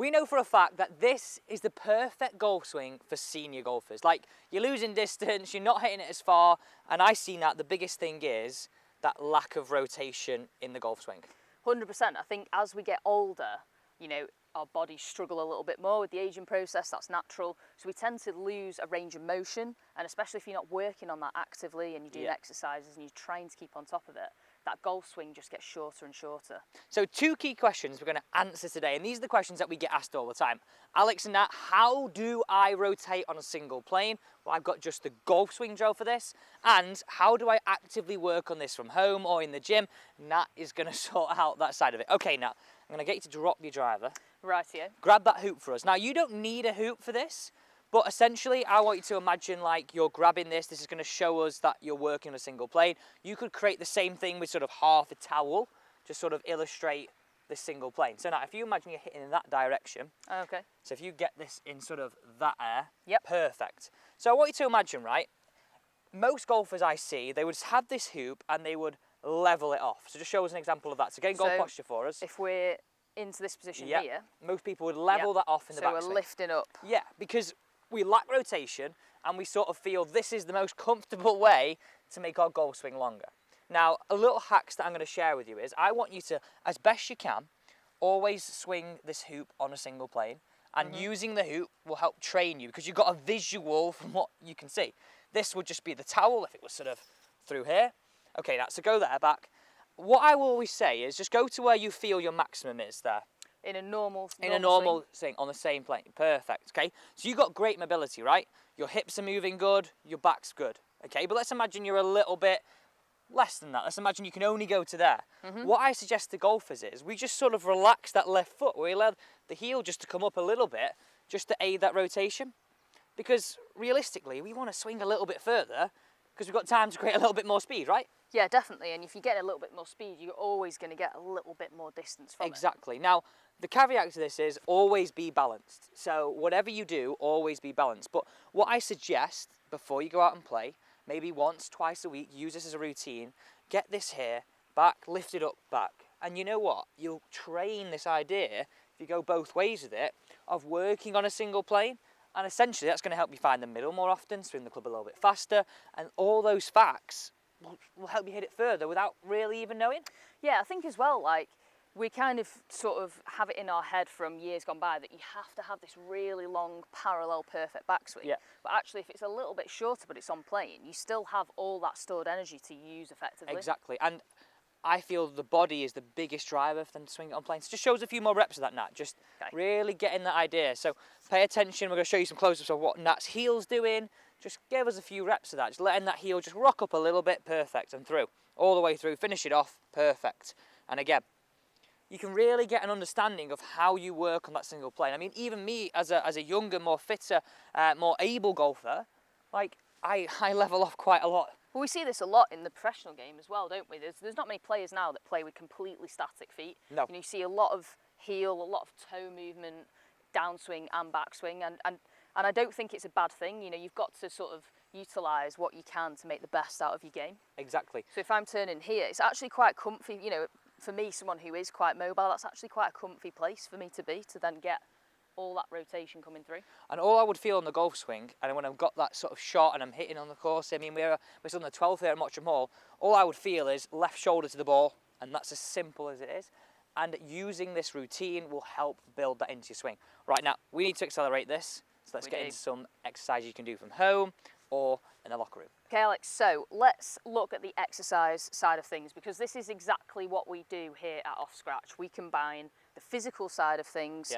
We know for a fact that this is the perfect golf swing for senior golfers. Like, you're losing distance, you're not hitting it as far, and I see that the biggest thing is that lack of rotation in the golf swing. 100%. I think as we get older, you know, our bodies struggle a little bit more with the aging process. That's natural. So we tend to lose a range of motion, and especially if you're not working on that actively and you're doing exercises and you're trying to keep on top of it, that golf swing just gets shorter and shorter. So 2 key questions we're going to answer today, and these are the questions that we get asked all the time. Alex and Nat, how do I rotate on a single plane? Well, I've got just the golf swing drill for this. And how do I actively work on this from home or in the gym? Nat is going to sort out that side of it. Okay, Nat, I'm going to get you to drop your driver. Rightio. Grab that hoop for us. Now, you don't need a hoop for this, but essentially, I want you to imagine like you're grabbing this. This is going to show us that you're working on a single plane. You could create the same thing with sort of half a towel, just sort of illustrate this single plane. So now, if you imagine you're hitting in that direction. Okay. So if you get this in sort of that air. Yep. Perfect. So I want you to imagine, right? Most golfers I see, they would have this hoop and they would level it off. So just show us an example of that. So get in golf posture for us. If we're into this position here. Most people would level that off in the backswing. So we're lifting up. Yeah, because we lack rotation and we sort of feel this is the most comfortable way to make our golf swing longer. Now, a little hacks that I'm going to share with you is I want you to, as best you can, always swing this hoop on a single plane, and using the hoop will help train you because you've got a visual from what you can see. This would just be the towel if it was sort of through here. Okay, now, so go there, back. What I will always say is just go to where you feel your maximum is there. In a normal swing on the same plane. Perfect, okay? So you've got great mobility, right? Your hips are moving good, your back's good, okay? But let's imagine you're a little bit less than that. Let's imagine you can only go to there. What I suggest to golfers is we just sort of relax that left foot. We allow the heel just to come up a little bit just to aid that rotation. Because realistically, we want to swing a little bit further because we've got time to create a little bit more speed, right? Yeah, definitely. And if you get a little bit more speed, you're always going to get a little bit more distance from it. Exactly. Now, the caveat to this is always be balanced. So whatever you do, always be balanced. But what I suggest before you go out and play, maybe once, twice a week, use this as a routine, get this here, back, lift it up, back. And you know what? You'll train this idea, if you go both ways with it, of working on a single plane. And essentially that's going to help you find the middle more often, swing the club a little bit faster, and all those facts will help you hit it further without really even knowing. Yeah, I think as well, like, we kind of sort of have it in our head from years gone by that you have to have this really long, parallel, perfect backswing. Yeah. But actually, if it's a little bit shorter but it's on plane, you still have all that stored energy to use effectively. Exactly. And I feel the body is the biggest driver for them to swing it on planes. Just shows a few more reps of that, Nat. Just really getting that idea. So pay attention. We're going to show you some close-ups of what Nat's heel's doing. Just give us a few reps of that. Just letting that heel just rock up a little bit. Perfect. And through. All the way through. Finish it off. Perfect. And again, you can really get an understanding of how you work on that single plane. I mean, even me as a younger, more fitter, more able golfer, like I level off quite a lot. Well, we see this a lot in the professional game as well, don't we? There's not many players now that play with completely static feet. No. You see a lot of heel, a lot of toe movement, downswing and backswing, and I don't think it's a bad thing. You know, you've got to sort of utilise what you can to make the best out of your game. Exactly. So if I'm turning here, it's actually quite comfy. You know, for me, someone who is quite mobile, that's actually quite a comfy place for me to be, to then get all that rotation coming through. And all I would feel on the golf swing, and when I've got that sort of shot and I'm hitting on the course, I mean, we're still on the 12th here at Mottram Hall, all I would feel is left shoulder to the ball, and that's as simple as it is. And using this routine will help build that into your swing. Right, now, we need to accelerate this, so let's get into some exercises you can do from home or in the locker room. Okay, Alex, so let's look at the exercise side of things, because this is exactly what we do here at Off Scratch. We combine the physical side of things,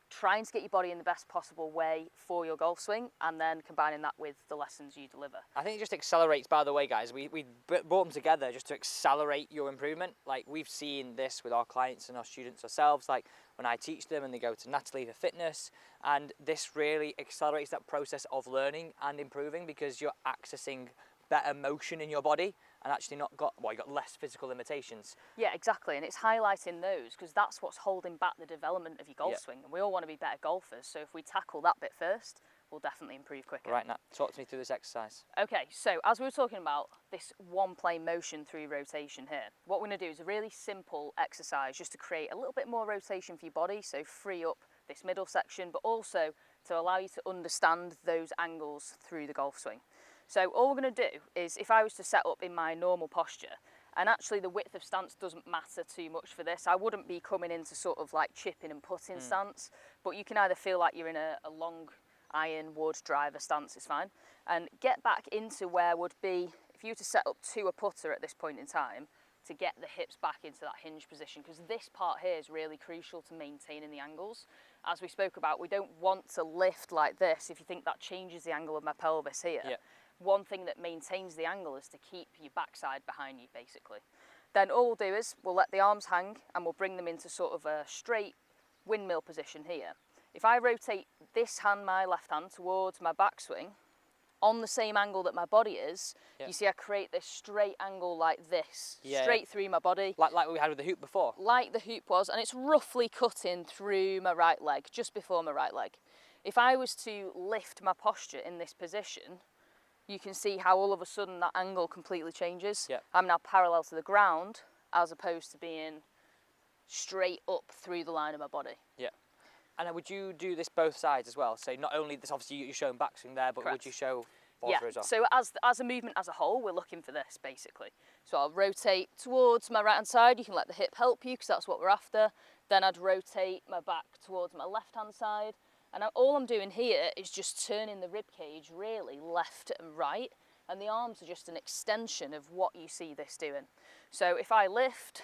trying to get your body in the best possible way for your golf swing, and then combining that with the lessons you deliver. I think it just accelerates, by the way, guys. We brought them together just to accelerate your improvement. Like, we've seen this with our clients and our students ourselves, like when I teach them and they go to Natalie for fitness, and this really accelerates that process of learning and improving because you're accessing better motion in your body and actually you got less physical limitations. Yeah, exactly, and it's highlighting those because that's what's holding back the development of your golf swing, and we all want to be better golfers, so if we tackle that bit first, we'll definitely improve quicker. Right, Nat, talk to me through this exercise. Okay, so as we were talking about this one plane motion through rotation here, what we're going to do is a really simple exercise just to create a little bit more rotation for your body, so free up this middle section, but also to allow you to understand those angles through the golf swing. So all we're going to do is, if I was to set up in my normal posture, and actually the width of stance doesn't matter too much for this, I wouldn't be coming into sort of like chipping and putting stance, but you can either feel like you're in a long iron wood driver stance, is fine, and get back into where would be, if you were to set up to a putter at this point in time, to get the hips back into that hinge position, because this part here is really crucial to maintaining the angles. As we spoke about, we don't want to lift like this if you think that changes the angle of my pelvis here. Yep. One thing that maintains the angle is to keep your backside behind you, basically. Then all we'll do is we'll let the arms hang and we'll bring them into sort of a straight windmill position here. If I rotate this hand, my left hand, towards my backswing, on the same angle that my body is, you see I create this straight angle like this, straight through my body. Like we had with the hoop before? Like the hoop was, and it's roughly cutting through my right leg, just before my right leg. If I was to lift my posture in this position, you can see how all of a sudden that angle completely changes. Yep. I'm now parallel to the ground, as opposed to being straight up through the line of my body. Yeah. And would you do this both sides as well? So not only this, obviously you're showing backswing there, but Correct. would you show forward as well? So as a movement as a whole, we're looking for this basically. So I'll rotate towards my right hand side. You can let the hip help you because that's what we're after. Then I'd rotate my back towards my left hand side. And all I'm doing here is just turning the rib cage really left and right, and the arms are just an extension of what you see this doing. So if I lift,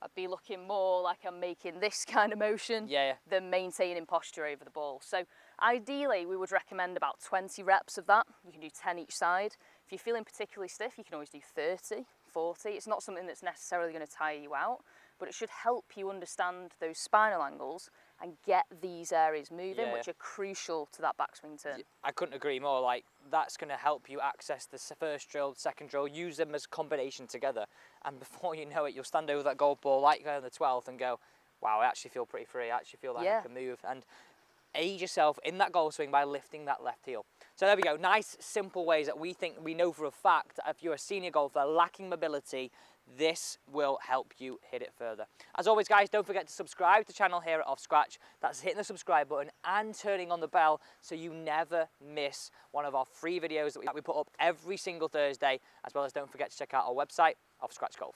I'd be looking more like I'm making this kind of motion than maintaining posture over the ball. So ideally we would recommend about 20 reps of that. You can do 10 each side. If you're feeling particularly stiff, you can always do 30, 40. It's not something that's necessarily going to tire you out, but it should help you understand those spinal angles and get these areas moving, which are crucial to that backswing turn. I couldn't agree more. Like, that's going to help you access the first drill, the second drill, use them as a combination together, and before you know it, you'll stand over that golf ball like on the 12th and go, wow, I actually feel pretty free, I actually feel like I can move, and aid yourself in that golf swing by lifting that left heel. So there we go, nice simple ways that we know for a fact if you're a senior golfer lacking mobility, this will help you hit it further. As always guys, don't forget to subscribe to the channel here at Off Scratch. That's hitting the subscribe button and turning on the bell so you never miss one of our free videos that we put up every single Thursday, as well as don't forget to check out our website, Off Scratch Golf.